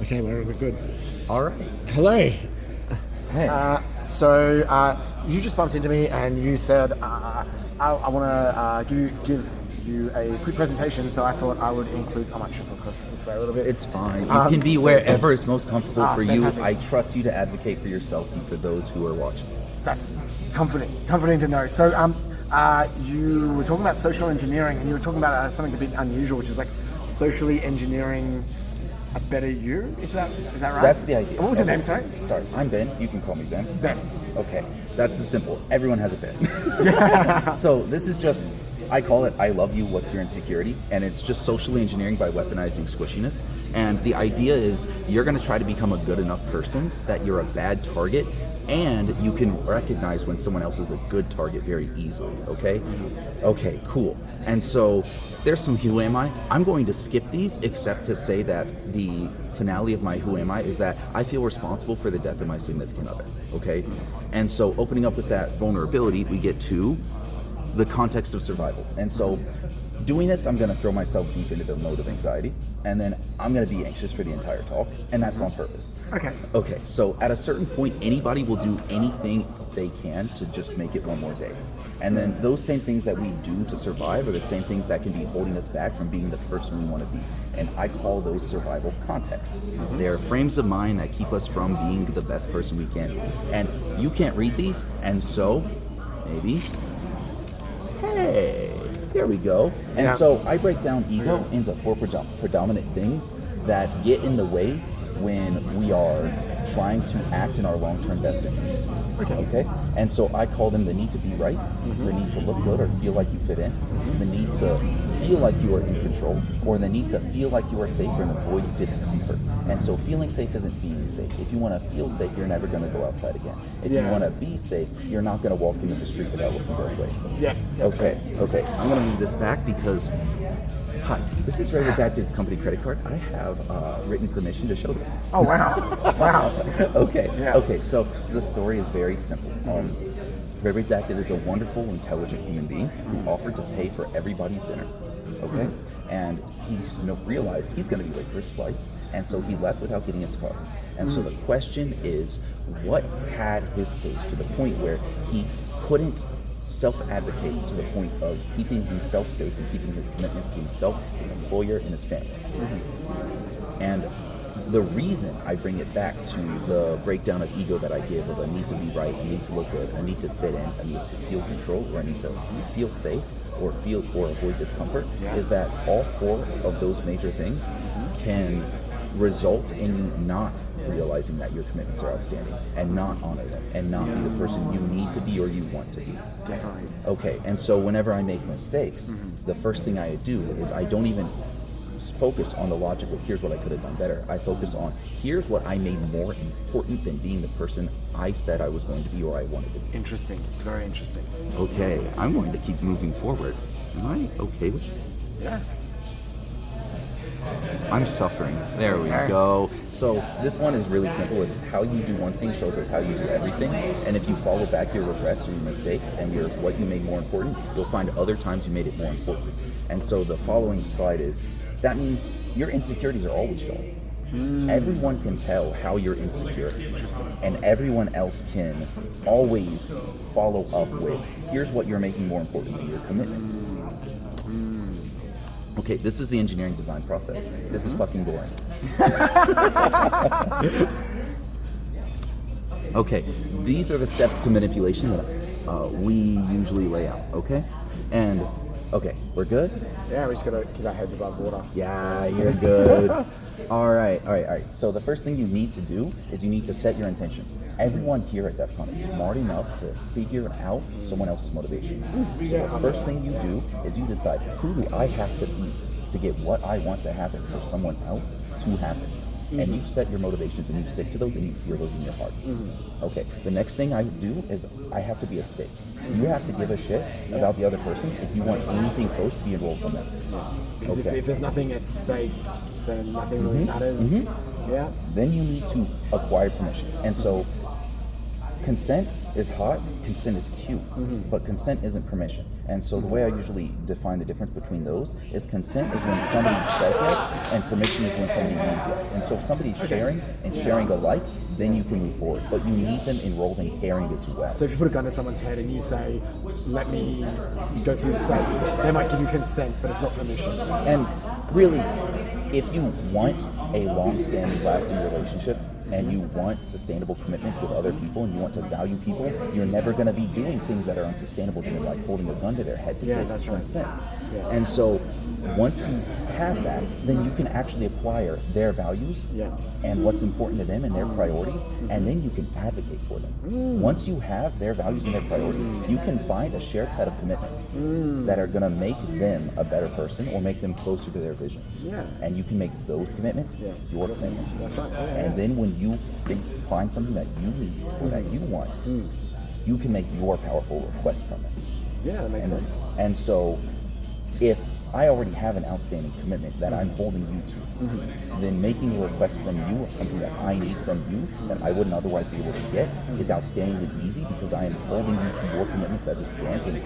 Okay, we're good. All right. Hello. Hey. So you just bumped into me and you said I want to give you a quick presentation. So I thought I would include. I might shift across this way a little bit. It's fine. You can be wherever is most comfortable for fantastic. you. I trust you to advocate for yourself and for those who are watching. That's comforting to know. So you were talking about social engineering, and you were talking about something a bit unusual, which is like socially engineering a better you. Is that right? That's the idea. What was your name, sorry? Sorry, I'm Ben. You can call me Ben. Ben. Okay, that's as simple. Everyone has a Ben. So this is just, I call it I love you, what's your insecurity? And it's just socially engineering by weaponizing squishiness. And the idea is you're going to try to become a good enough person that you're a bad target, and you can recognize when someone else is a good target very easily, okay? Okay, cool. And so there's some Who Am I? I'm going to skip these except to say that the finale of my Who Am I is that I feel responsible for the death of my significant other, okay? And so opening up with that vulnerability, we get to the context of survival. And so doing this, I'm gonna throw myself deep into the mode of anxiety, and then I'm gonna be anxious for the entire talk, and that's on purpose. Okay, so at a certain point, anybody will do anything they can to just make it one more day. And then those same things that we do to survive are the same things that can be holding us back from being the person we want to be. And I call those survival contexts. They're frames of mind that keep us from being the best person we can be. And you can't read these, and so maybe, hey, there we go. And so I break down ego into four predominant things that get in the way when we are trying to act in our long-term best interest. Okay? And so I call them the need to be right, the need to look good or feel like you fit in, the need to feel like you are in control, or the need to feel like you are safe and avoid discomfort. And so feeling safe isn't being safe. If you want to feel safe, you're never going to go outside again. If you want to be safe, you're not going to walk into the street without looking both ways. Okay. I'm going to move this back because, hi, this is Ray Redacted's company credit card. I have written permission to show this. Oh, wow. Okay, so the story is very simple. Ray Redacted is a wonderful, intelligent human being who offered to pay for everybody's dinner. Okay? And he realized he's going to be late for his flight, and so he left without getting his car. And so the question is, what had his case to the point where he couldn't self-advocate to the point of keeping himself safe and keeping his commitments to himself, his employer, and his family? And the reason I bring it back to the breakdown of ego that I give of a need to be right, a need to look good, a need to fit in, a need to feel control, or a need to feel safe or avoid discomfort is that all four of those major things can result in you not realizing that your commitments are outstanding and not honor them and not be the person you need to be or you want to be. Definitely. Okay, and so whenever I make mistakes, the first thing I do is I don't even focus on the logical, here's what I could have done better. I focus on, here's what I made more important than being the person I said I was going to be or I wanted to be. Interesting. Very interesting. Okay, I'm going to keep moving forward. Am I okay with it? Yeah. I'm suffering. There we go. So this one is really simple. It's how you do one thing shows us how you do everything. And if you follow back your regrets or your mistakes and what you made more important, you'll find other times you made it more important. And so the following slide is, that means your insecurities are always shown. Everyone can tell how you're insecure. Interesting. And everyone else can always follow up with, here's what you're making more important than your commitments. Okay, this is the engineering design process. This is fucking boring. Okay, these are the steps to manipulation that we usually lay out, okay? And, okay, we're good? Yeah, we just gotta keep our heads above water. Yeah, you're good. All right. So the first thing you need to do is you need to set your intention. Everyone here at DEF CON is smart enough to figure out someone else's motivations. So the first thing you do is you decide, who do I have to be to get what I want to happen for someone else to happen? And you set your motivations and you stick to those and you feel those in your heart. Okay, the next thing I do is I have to be at stake. You have to give a shit about the other person if you want anything close to be enrolled from them. Because if there's nothing at stake, then nothing really matters. Yeah. Then you need to acquire permission. And so consent is hot, consent is cute, but consent isn't permission. And so the way I usually define the difference between those is consent is when somebody says yes, and permission is when somebody means yes. And so if somebody's sharing and sharing alike, then you can move forward. But you need them enrolled in caring as well. So if you put a gun to someone's head and you say, let me go through the safe, they might give you consent, but it's not permission. And really, if you want a long-standing, lasting relationship, and you want sustainable commitments with other people, and you want to value people, you're never going to be doing things that are unsustainable to them, like holding a gun to their head to get consent. Yeah. And so once you have that, then you can actually acquire their values and what's important to them and their priorities, and then you can advocate for them. Once you have their values and their priorities, you can find a shared set of commitments that are going to make them a better person or make them closer to their vision. And you can make those commitments your commitments. That's right. And then when you find something that you need or that you want, you can make your powerful request from it. Yeah, that makes sense. And so if I already have an outstanding commitment that I'm holding you to, then making a request from you of something that I need from you that I wouldn't otherwise be able to get is outstandingly easy because I am holding you to your commitments as it stands, and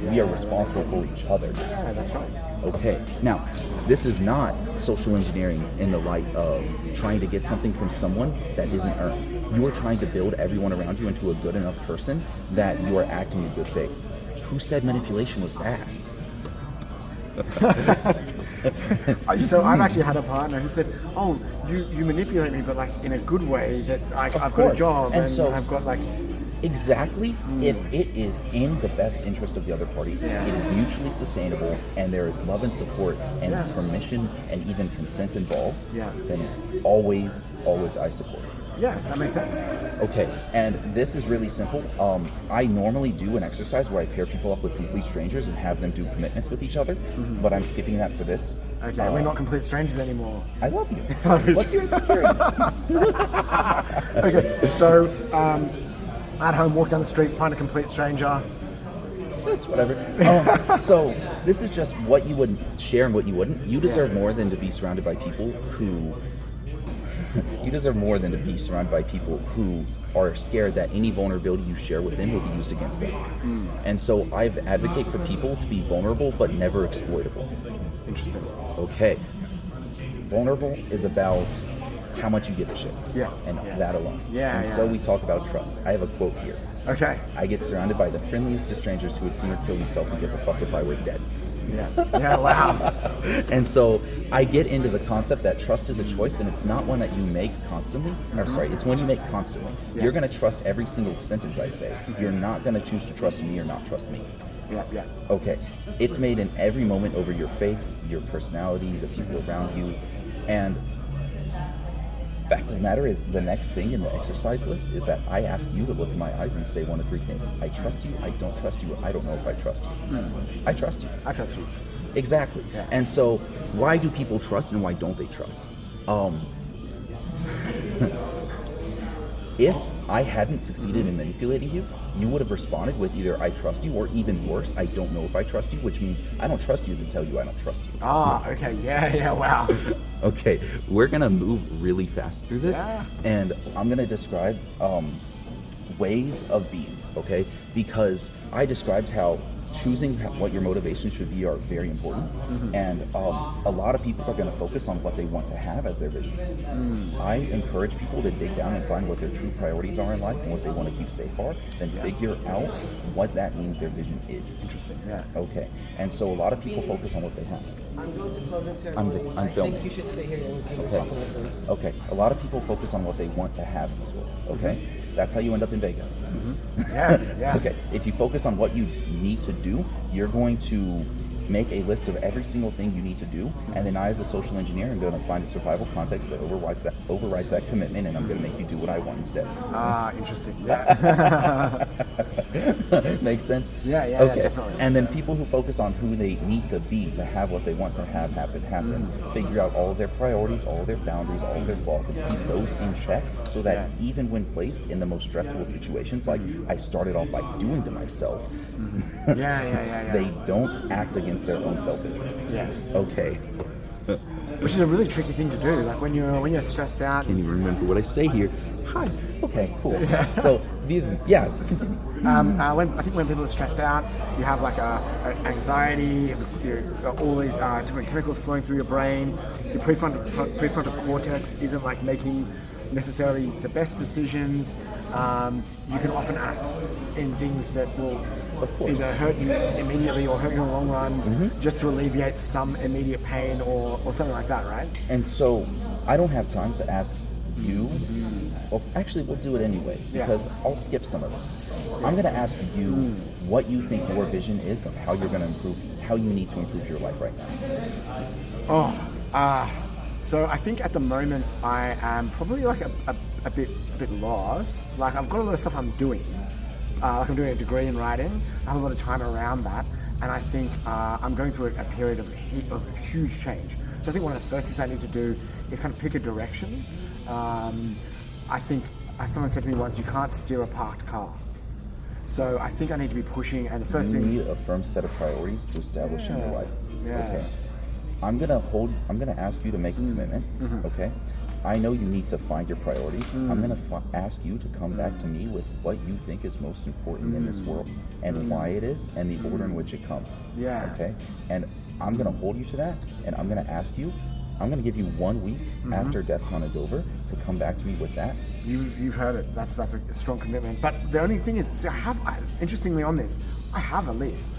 we are responsible for each other. Yeah, that's right. Okay, now this is not social engineering in the light of trying to get something from someone that isn't earned. You are trying to build everyone around you into a good enough person that you are acting in good faith. Who said manipulation was bad? So I've actually had a partner who said, "Oh, you manipulate me, but like in a good way. That I've got a job and so I've got like." Exactly. If it is in the best interest of the other party, it is mutually sustainable, and there is love and support and permission and even consent involved, then always I support it. Yeah, that makes sense. Okay, and this is really simple. I normally do an exercise where I pair people up with complete strangers and have them do commitments with each other, but I'm skipping that for this. Okay, we're not complete strangers anymore. I love you. What's your insecurity? Okay, so at home, walk down the street, find a complete stranger. It's whatever. So this is just what you would share and what you wouldn't. You deserve more than to be surrounded by people who... You deserve more than to be surrounded by people who are scared that any vulnerability you share with them will be used against them. And so I advocate for people to be vulnerable but never exploitable. Interesting. Okay. Vulnerable is about how much you give a shit. And that alone. So we talk about trust. I have a quote here. Okay. I get surrounded by the friendliest of strangers who would sooner kill themselves than give a fuck if I were dead. Wow. And so I get into the concept that trust is a choice, and it's not one that you make constantly. Or sorry, it's one you make constantly. You're going to trust every single sentence I say. You're not going to choose to trust me or not trust me. Okay. It's made in every moment over your faith, your personality, the people around you, and fact of the matter is, the next thing in the exercise list is that I ask you to look in my eyes and say one of three things. I trust you, I don't trust you, or I don't know if I trust you. I trust you. I trust you. Exactly. And so why do people trust and why don't they trust? If I hadn't succeeded in manipulating you, you would have responded with either I trust you or even worse, I don't know if I trust you, which means I don't trust you to tell you I don't trust you. Okay. Yeah, wow. Okay, we're going to move really fast through this, and I'm going to describe ways of being, okay? Because I described how choosing what your motivations should be are very important, and a lot of people are going to focus on what they want to have as their vision. I encourage people to dig down and find what their true priorities are in life and what they want to keep safe are, then figure out what that means their vision is. Interesting. Okay, and so a lot of people focus on what they have. I'm going to closing ceremony. I'm filming. I think you should stay here and keep talking to us. Okay, a lot of people focus on what they want to have in this world, okay? That's how you end up in Vegas. Okay, if you focus on what you need to do, you're going to make a list of every single thing you need to do, and then I, as a social engineer, am going to find a survival context that overrides that commitment, and I'm going to make you do what I want instead. Interesting. Makes sense? Okay. Definitely. And then people who focus on who they need to be to have what they want to have happen, figure out all of their priorities, all of their boundaries, all of their flaws, and keep those in check so that even when placed in the most stressful situations, like I started off by doing to myself, they don't act against their own self-interest. Okay. which is a really tricky thing to do. Like when you're stressed out. Can't even remember what I say here. Hi. Okay, cool. So continue. When people are stressed out, you have like a anxiety, you've got all these different chemicals flowing through your brain. Your prefrontal cortex isn't like making necessarily the best decisions. You can often act in things that will either hurt you immediately or hurt you in the long run, just to alleviate some immediate pain or something like that, right? And so I don't have time to ask you. Well, actually, we'll do it anyways because I'll skip some of this. I'm going to ask you what you think your vision is of how you're going to improve, how you need to improve your life right now. So I think at the moment I am probably like a bit lost. Like I've got a lot of stuff I'm doing. Like I'm doing a degree in writing. I have a lot of time around that, and I think I'm going through a period of huge change. So I think one of the first things I need to do is kind of pick a direction. I think someone said to me once, you can't steer a parked car. So I think I need to be pushing, and the first thing... You need a firm set of priorities to establish in your life. Yeah. Okay. I'm gonna ask you to make a commitment, okay? I know you need to find your priorities. I'm gonna ask you to come back to me with what you think is most important in this world and why it is and the order in which it comes. Yeah. Okay? And I'm gonna hold you to that, and I'm gonna ask you, I'm gonna give you 1 week after DEF CON is over to come back to me with that. You've heard it. That's a strong commitment. But the only thing is, see, interestingly on this, I have a list.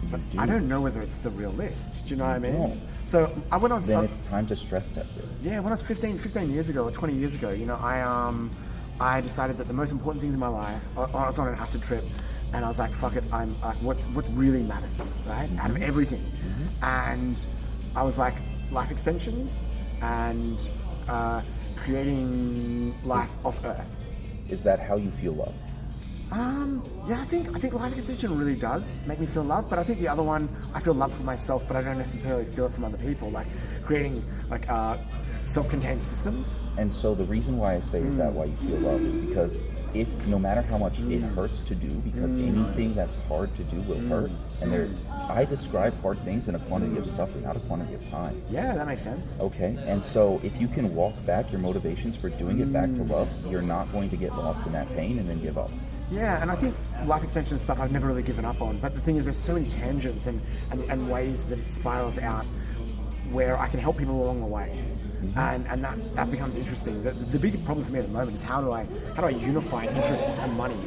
But I don't know whether it's the real list. Do you know what I mean? Don't. So when I was then it's time to stress test it. Yeah, when I was 15 years ago or 20 years ago, I decided that the most important things in my life. I was on an acid trip, and I was like, "Fuck it, I'm like, what really matters, right? Out of everything." And I was like, life extension, and creating life off Earth. Is that how you feel love? Yeah, I think life extension really does make me feel love, but I think the other one, I feel love for myself, but I don't necessarily feel it from other people, like creating like self-contained systems. And so the reason why I say is that why you feel love is because no matter how much it hurts to do, because anything that's hard to do will hurt, and I describe hard things in a quantity of suffering, not a quantity of time. Yeah, that makes sense. Okay, and so if you can walk back your motivations for doing it back to love, you're not going to get lost in that pain and then give up. Yeah, and I think life extension stuff I've never really given up on, but the thing is there's so many tangents and ways that it spirals out where I can help people along the way. And that becomes interesting. The big problem for me at the moment is how do I unify interests and money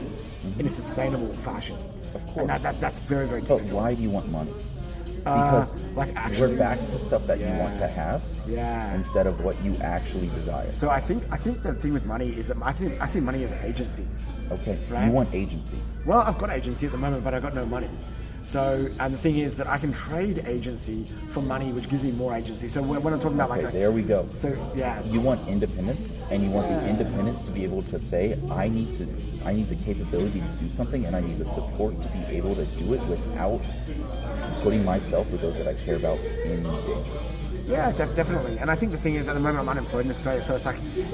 in a sustainable fashion? Of course. And that's very, very difficult. But why do you want money? Because we're back to stuff that you want to have instead of what you actually desire. So I think the thing with money is that I see money as agency. Okay, right? You want agency. Well, I've got agency at the moment, but I've got no money. So, and the thing is that I can trade agency for money, which gives me more agency. So when I'm talking about like there we go. So yeah, you want independence, and you want the independence to be able to say, I need the capability to do something, and I need the support to be able to do it without putting myself or those that I care about in danger. Yeah, definitely. And I think the thing is, at the moment I'm unemployed in Australia, so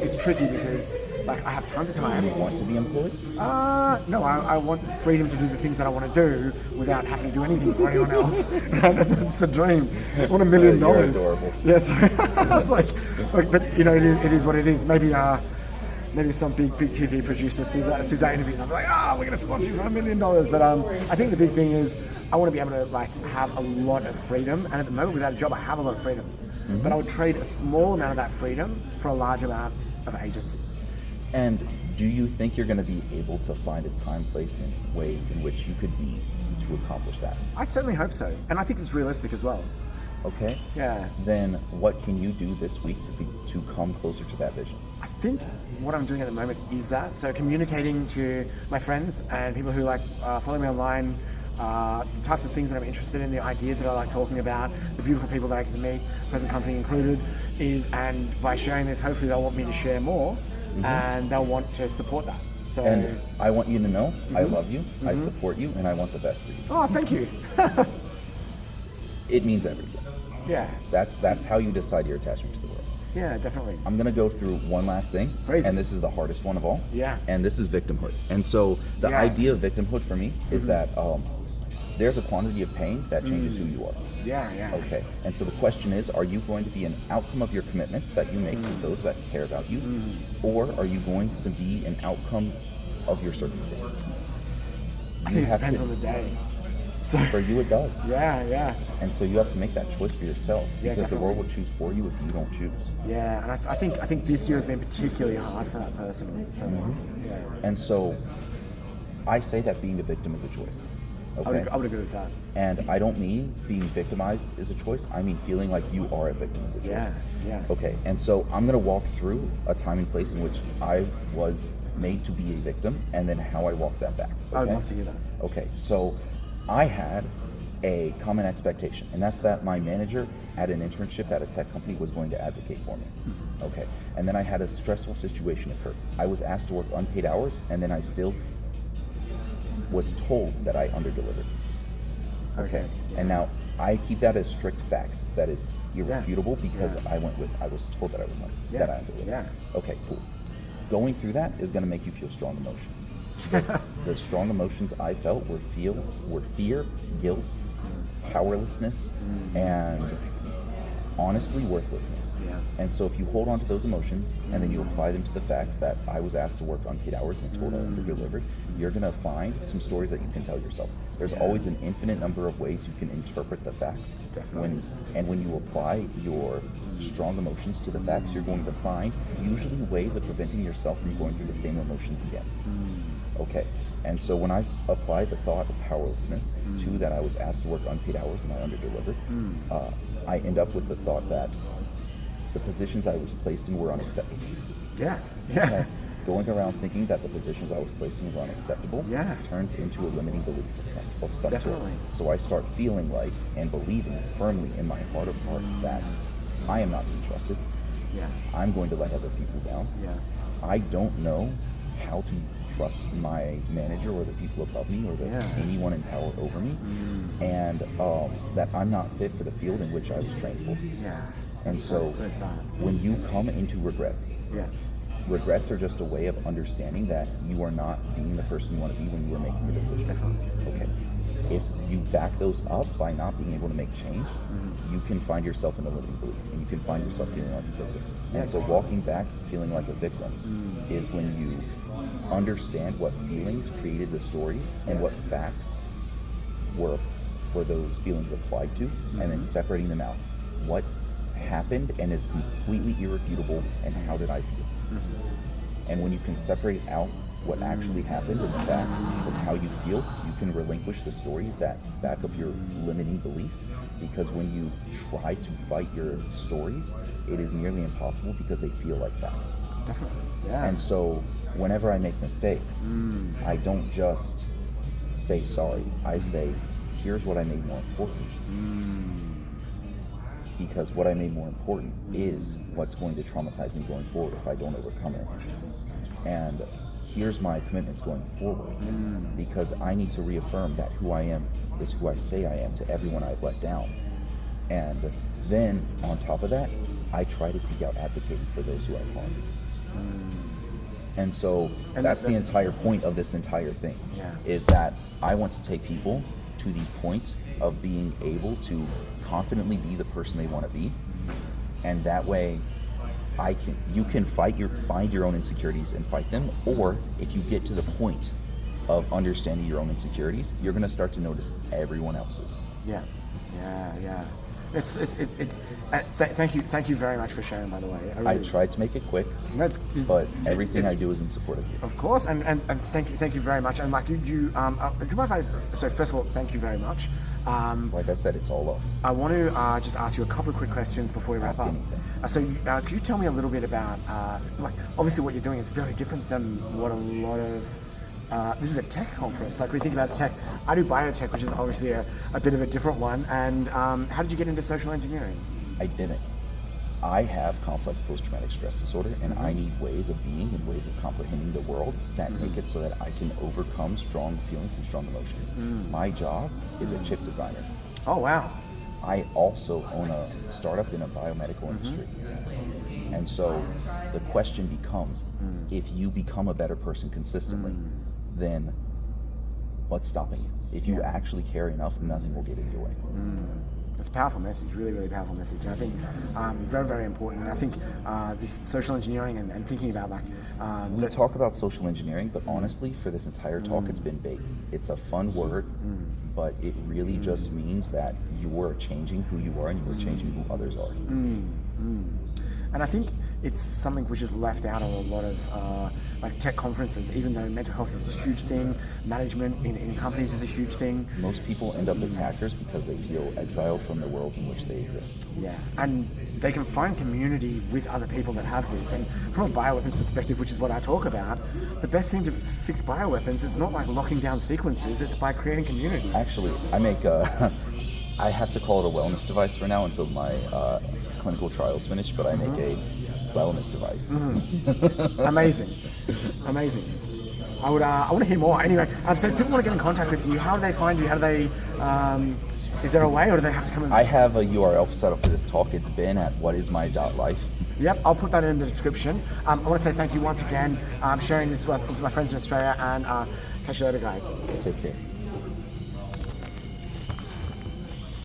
it's tricky because like I have tons of time. Do you want to be employed? No, I want freedom to do the things that I want to do without having to do anything for anyone else. That's a dream. I want $1 million. You're adorable. Yes, it's like, but you know, it is what it is. Maybe some big TV producer sees that interview and they're like, we're going to sponsor you for $1 million. But I think the big thing is I want to be able to like have a lot of freedom. And at the moment, without a job, I have a lot of freedom. But I would trade a small amount of that freedom for a large amount of agency. And do you think you're going to be able to find a time, place, and way in which you could be to accomplish that? I certainly hope so. And I think it's realistic as well. Okay. Yeah. Then what can you do this week to come closer to that vision? I think what I'm doing at the moment is that. So communicating to my friends and people who like follow me online, the types of things that I'm interested in, the ideas that I like talking about, the beautiful people that I get to meet, present company included, and by sharing this, hopefully they'll want me to share more, and they'll want to support that. So, and I want you to know, I love you, I support you, and I want the best for you. Oh, thank you. It means everything. Yeah. That's how you decide your attachment to the world. Yeah, definitely. I'm going to go through one last thing, Please. And this is the hardest one of all. Yeah. And this is victimhood. And so the idea of victimhood for me is that there's a quantity of pain that changes who you are. Yeah. Okay, and so the question is, are you going to be an outcome of your commitments that you make to those that care about you, or are you going to be an outcome of your circumstances? I think it depends on the day. So for you, it does. Yeah. And so you have to make that choice for yourself, because the world will choose for you if you don't choose. Yeah, and I think this year has been particularly hard for that person. So yeah. And so I say that being a victim is a choice. Okay? I would agree with that. And I don't mean being victimized is a choice. I mean feeling like you are a victim is a choice. Yeah. Okay, and so I'm going to walk through a time and place in which I was made to be a victim, and then how I walked that back. Okay? I would love to hear that. Okay, so I had a common expectation, and that's that my manager at an internship at a tech company was going to advocate for me. Okay, and then I had a stressful situation occur. I was asked to work unpaid hours, and then I still was told that I underdelivered. Okay, and now I keep that as strict facts. That is irrefutable because I was told that I was that I underdelivered. Yeah. Okay, cool. Going through that is going to make you feel strong emotions. The strong emotions I felt were fear, guilt, powerlessness, and honestly worthlessness. Yeah. And so if you hold on to those emotions and then you apply them to the facts that I was asked to work unpaid hours and told I underdelivered, you're going to find some stories that you can tell yourself. There's always an infinite number of ways you can interpret the facts. Definitely. When you apply your strong emotions to the facts, you're going to find usually ways of preventing yourself from going through the same emotions again. Okay, and so when I applied the thought of powerlessness to that I was asked to work unpaid hours and I underdelivered, I end up with the thought that the positions I was placed in were unacceptable. Yeah. And going around thinking that the positions I was placed in were unacceptable turns into a limiting belief of some Definitely. sort. So I start feeling like and believing firmly in my heart of hearts that I am not to be trusted. Yeah. I'm going to let other people down. Yeah. I don't know how to trust my manager or the people above me or anyone in power over me, and that I'm not fit for the field in which I was trained for. Yeah. And so sad. when you come into regrets, regrets are just a way of understanding that you are not being the person you want to be when you are making the decision. Definitely. Okay. If you back those up by not being able to make change, you can find yourself in a limiting belief, and you can find yourself feeling like a victim. And so walking back feeling like a victim is when you understand what feelings created the stories and what facts were those feelings applied to, and then separating them out. What happened and is completely irrefutable, and how did I feel? And when you can separate out what actually happened and the facts from how you feel, you can relinquish the stories that back up your limiting beliefs, because when you try to fight your stories, it is nearly impossible because they feel like facts. Definitely. Yeah. And so whenever I make mistakes, I don't just say sorry. I say, here's what I made more important. Because what I made more important is what's going to traumatize me going forward if I don't overcome it. And here's my commitments going forward, because I need to reaffirm that who I am is who I say I am to everyone I've let down. And then on top of that, I try to seek out advocating for those who I've harmed. And so that's the entire point of this entire thing, is that I want to take people to the point of being able to confidently be the person they want to be, and that way you can find your own insecurities and fight them, or if you get to the point of understanding your own insecurities, you're going to start to notice everyone else's. Yeah. Thank you very much for sharing, by the way. I tried to make it quick, but everything I do is in support of you. Of course, and thank you very much. And like do you mind if I, so first of all, thank you very much. Like I said, it's all love. I want to just ask you a couple of quick questions before we wrap up. Could you tell me a little bit about, like, obviously what you're doing is very different than what a lot of, this is a tech conference. Like, we think about tech. I do biotech, which is obviously a bit of a different one. And how did you get into social engineering? I didn't. I have complex post-traumatic stress disorder, and I need ways of being and ways of comprehending the world that make it so that I can overcome strong feelings and strong emotions. My job is a chip designer. Oh, wow. I also own a startup in a biomedical industry. And so the question becomes, if you become a better person consistently, then what's stopping you? If you actually care enough, nothing will get in your way. It's a powerful message, really, really powerful message. And I think very, very important. And I think this social engineering and thinking about like... we talk about social engineering, but honestly, for this entire talk, it's been bait. It's a fun word, but it really just means that you are changing who you are and you are changing who others are. And I think it's something which is left out of a lot of like tech conferences, even though mental health is a huge thing, management in companies is a huge thing. Most people end up as hackers because they feel exiled from the worlds in which they exist. Yeah, and they can find community with other people that have this. And from a bioweapons perspective, which is what I talk about, the best thing to fix bioweapons is not like locking down sequences, it's by creating community. Actually, I make I have to call it a wellness device for now until my clinical trials finish, but I make a wellness device. Amazing. I want to hear more. Anyway, so if people want to get in contact with you, how do they find you? How do they? Is there a way, or do they have to come in? I have a URL set up for this talk. It's been at whatismy.life. Yep, I'll put that in the description. I want to say thank you once again. Sharing this with my friends in Australia, and catch you later, guys. Take care.